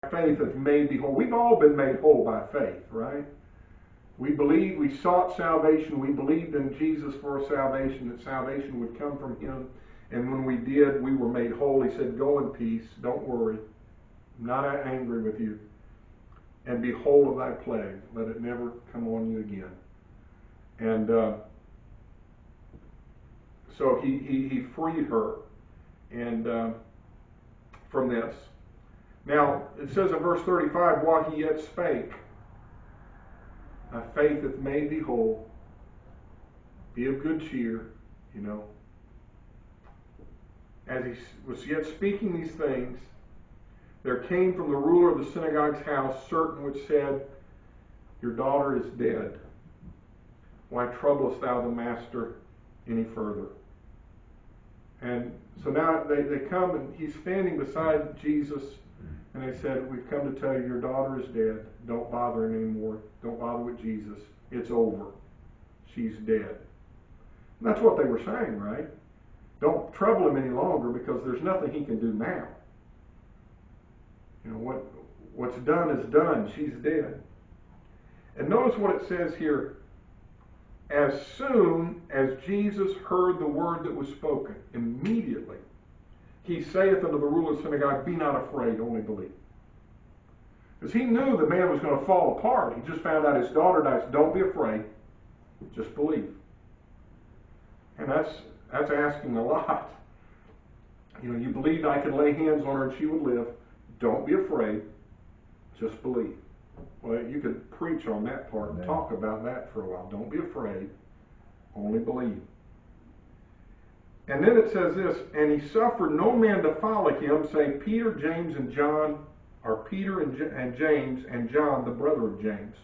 faith hath made thee whole. We've all been made whole by faith, right? We believed, we sought salvation, we believed in Jesus for salvation, that salvation would come from him. And when we did, we were made whole. He said, go in peace, don't worry. I'm not angry with you. And be whole of thy plague. Let it never come on you again. And so he freed her and from this. Now, it says in verse 35, while he yet spake, thy faith hath made thee whole. Be of good cheer, you know. As he was yet speaking these things, there came from the ruler of the synagogue's house certain which said, your daughter is dead. Why troublest thou the master any further? And so now they come, and he's standing beside Jesus, and they said, we've come to tell you your daughter is dead. Don't bother him anymore. Don't bother with Jesus. It's over. She's dead. And that's what they were saying, right? Don't trouble him any longer because there's nothing he can do now. You know, what's done is done. She's dead. And notice what it says here. As soon as Jesus heard the word that was spoken, immediately he saith unto the ruler of the synagogue, be not afraid, only believe. Because he knew the man was going to fall apart. He just found out his daughter dies. Don't be afraid. Just believe. And that's asking a lot. You know, you believed I could lay hands on her and she would live. Don't be afraid. Just believe. Well, you could preach on that part and talk about that for a while. Don't be afraid. Only believe. And then it says this, and he suffered no man to follow him, save Peter, James, and John, or Peter and James and John, the brother of James.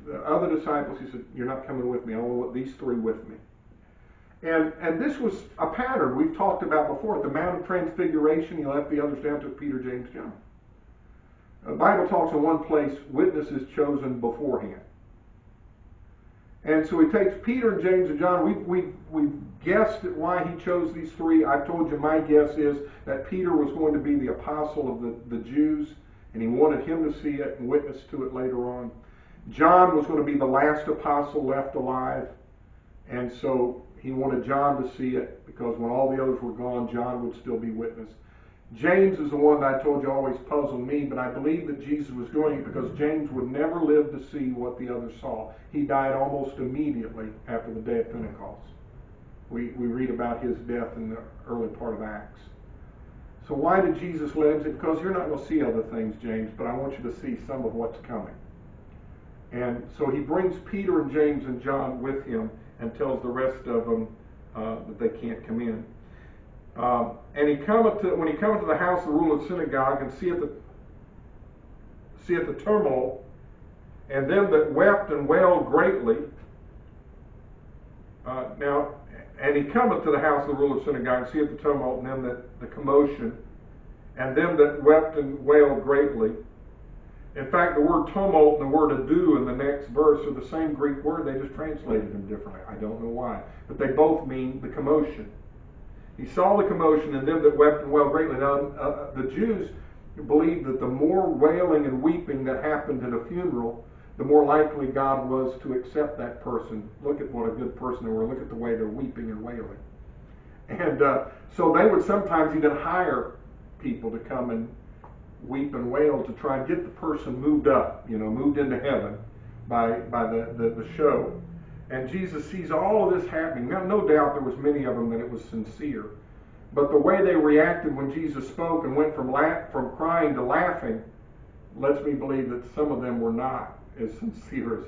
The other disciples, he said, you're not coming with me. I want these three with me. And this was a pattern we've talked about before. At the Mount of Transfiguration, he left the others down to Peter, James, John. The Bible talks in one place, witnesses chosen beforehand. And so he takes Peter and James and John. We've guessed at why he chose these three. I've told you my guess is that Peter was going to be the apostle of the Jews, and he wanted him to see it and witness to it later on. John was going to be the last apostle left alive, and so he wanted John to see it because when all the others were gone, John would still be witness. James is the one that I told you always puzzled me, but I believe that Jesus was doing it because James would never live to see what the others saw. He died almost immediately after the day of Pentecost. We read about his death in the early part of Acts. So why did Jesus let him say, because you're not going to see other things, James, but I want you to see some of what's coming. And so he brings Peter and James and John with him and tells the rest of them that they can't come in. And when he cometh to the house of the ruler of the synagogue, and seeth the tumult, and them that wept and wailed greatly. And he cometh to the house of the ruler of the synagogue, and seeth the tumult, and them that the commotion, and them that wept and wailed greatly. In fact, the word tumult and the word ado in the next verse are the same Greek word. They just translated them differently. I don't know why, but they both mean the commotion. He saw the commotion and them that wept and wailed greatly. Now, the Jews believed that the more wailing and weeping that happened at a funeral, the more likely God was to accept that person. Look at what a good person they were. Look at the way they're weeping and wailing. And so they would sometimes even hire people to come and weep and wail to try and get the person moved up, moved into heaven by the show. And Jesus sees all of this happening. Now, no doubt there was many of them that it was sincere. But the way they reacted when Jesus spoke and went from crying to laughing lets me believe that some of them were not as sincere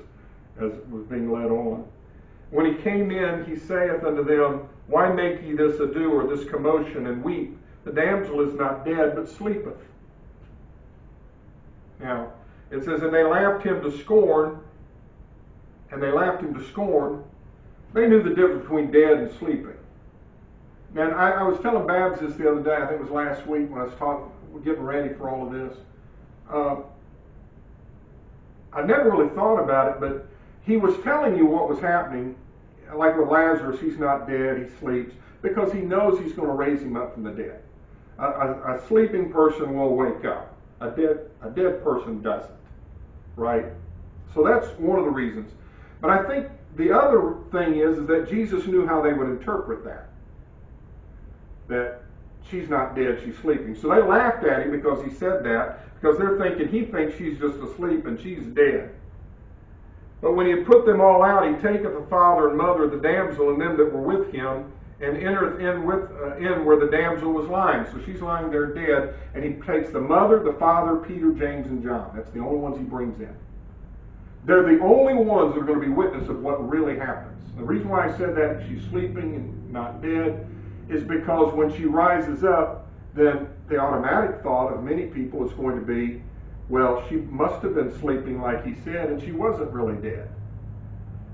as was being led on. When he came in, he saith unto them, why make ye this ado or this commotion and weep? The damsel is not dead, but sleepeth. Now, it says, and they laughed him to scorn. And they laughed him to scorn. They knew the difference between dead and sleeping. And I was telling Babs this the other day, I think it was last week when I was getting ready for all of this. I never really thought about it, but he was telling you what was happening. Like with Lazarus, he's not dead, he sleeps, because he knows he's going to raise him up from the dead. A sleeping person will wake up. A dead person doesn't, right? So that's one of the reasons. But I think the other thing is that Jesus knew how they would interpret that. That she's not dead, she's sleeping. So they laughed at him because he said that, because they're thinking he thinks she's just asleep and she's dead. But when he had put them all out, he taketh the father and mother of the damsel and them that were with him, and entereth in where the damsel was lying. So she's lying there dead, and he takes the mother, the father, Peter, James, and John. That's the only ones he brings in. They're the only ones that are going to be witness of what really happens. The reason why I said that she's sleeping and not dead is because when she rises up, then the automatic thought of many people is going to be, well, she must have been sleeping like he said, and she wasn't really dead.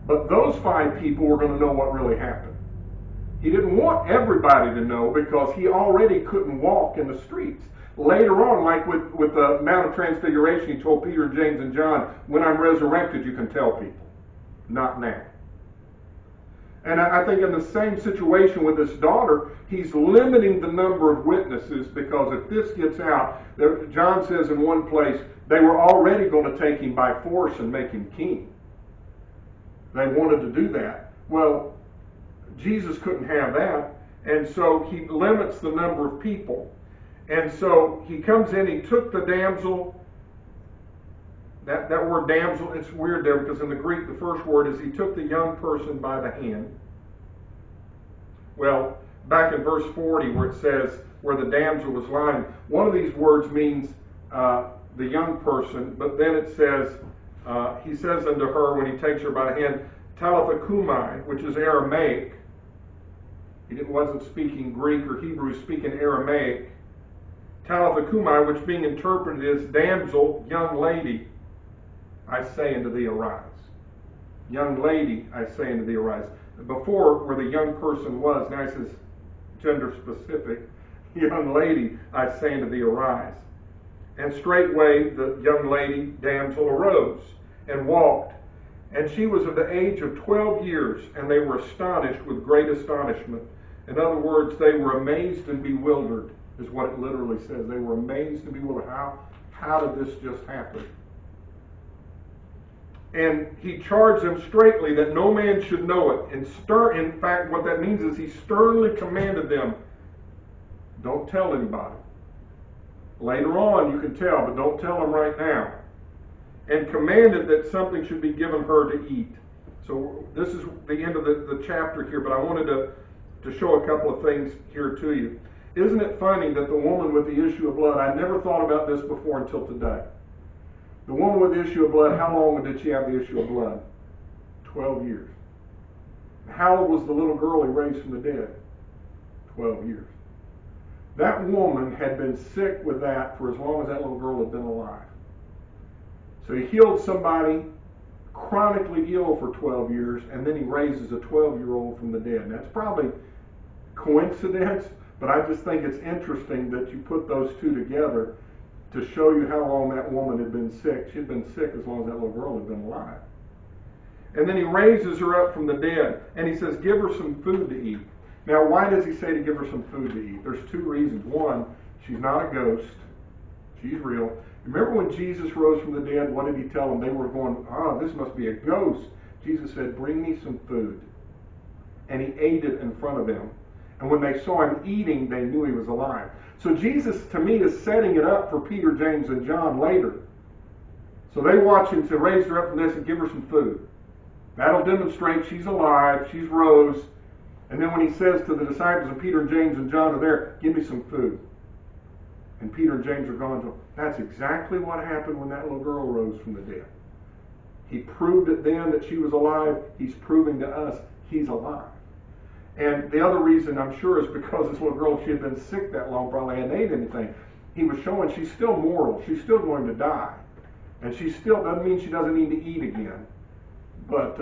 But those 5 people were going to know what really happened. He didn't want everybody to know because he already couldn't walk in the streets. Later on, like with the Mount of Transfiguration, he told Peter, James, and John, when I'm resurrected, you can tell people. Not now. And I think in the same situation with his daughter, he's limiting the number of witnesses, because if this gets out, John says in one place, they were already going to take him by force and make him king. They wanted to do that. Well, Jesus couldn't have that, and so he limits the number of people. And so he comes in, he took the damsel. That word damsel, it's weird there, because in the Greek the first word is he took the young person by the hand. Well, back in verse 40 where it says, where the damsel was lying, one of these words means the young person, but then it says, he says unto her when he takes her by the hand, Talitha Kumai, which is Aramaic. He wasn't speaking Greek or Hebrew, he was speaking Aramaic. Talitha Kumai, which being interpreted is damsel, young lady, I say unto thee, arise. Young lady, I say unto thee, arise. Before, where the young person was, now he says gender specific. Young lady, I say unto thee, arise. And straightway the young lady, damsel, arose and walked. And she was of the age of 12 years, and they were astonished with great astonishment. In other words, they were amazed and bewildered, is what it literally says. They were amazed and bewildered. How did this just happen? And he charged them straitly that no man should know it. And in fact, what that means is he sternly commanded them, don't tell anybody. Later on you can tell, but don't tell them right now. And commanded that something should be given her to eat. So this is the end of the chapter here, but I wanted to show a couple of things here to you. Isn't it funny that the woman with the issue of blood, I never thought about this before until today. The woman with the issue of blood, how long did she have the issue of blood? 12 years. How old was the little girl he raised from the dead? 12 years. That woman had been sick with that for as long as that little girl had been alive. So he healed somebody chronically ill for 12 years, and then he raises a 12-year-old from the dead. And that's probably coincidence, but I just think it's interesting that you put those two together to show you how long that woman had been sick. She'd been sick as long as that little girl had been alive. And then he raises her up from the dead, and he says, give her some food to eat. Now, why does he say to give her some food to eat? There's 2 reasons. One, she's not a ghost. She's real. Remember when Jesus rose from the dead, what did he tell them? They were going, this must be a ghost. Jesus said, bring me some food. And he ate it in front of them. And when they saw him eating, they knew he was alive. So Jesus, to me, is setting it up for Peter, James, and John later. So they watch him to raise her up from this and give her some food. That'll demonstrate she's alive, she's rose. And then when he says to the disciples, and Peter, James, and John are there, give me some food. And Peter and James are going to, that's exactly what happened when that little girl rose from the dead. He proved it then that she was alive. He's proving to us he's alive. And the other reason, I'm sure, is because this little girl, she had been sick that long, probably hadn't ate anything. He was showing she's still mortal. She's still going to die. And she still doesn't mean she doesn't need to eat again. But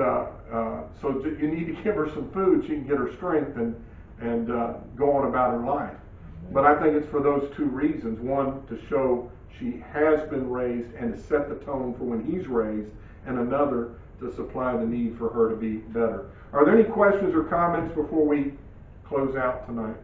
so you need to give her some food. She can get her strength and go on about her life. But I think it's for those 2 reasons. One, to show she has been raised and to set the tone for when he's raised. And another, to supply the need for her to be better. Are there any questions or comments before we close out tonight?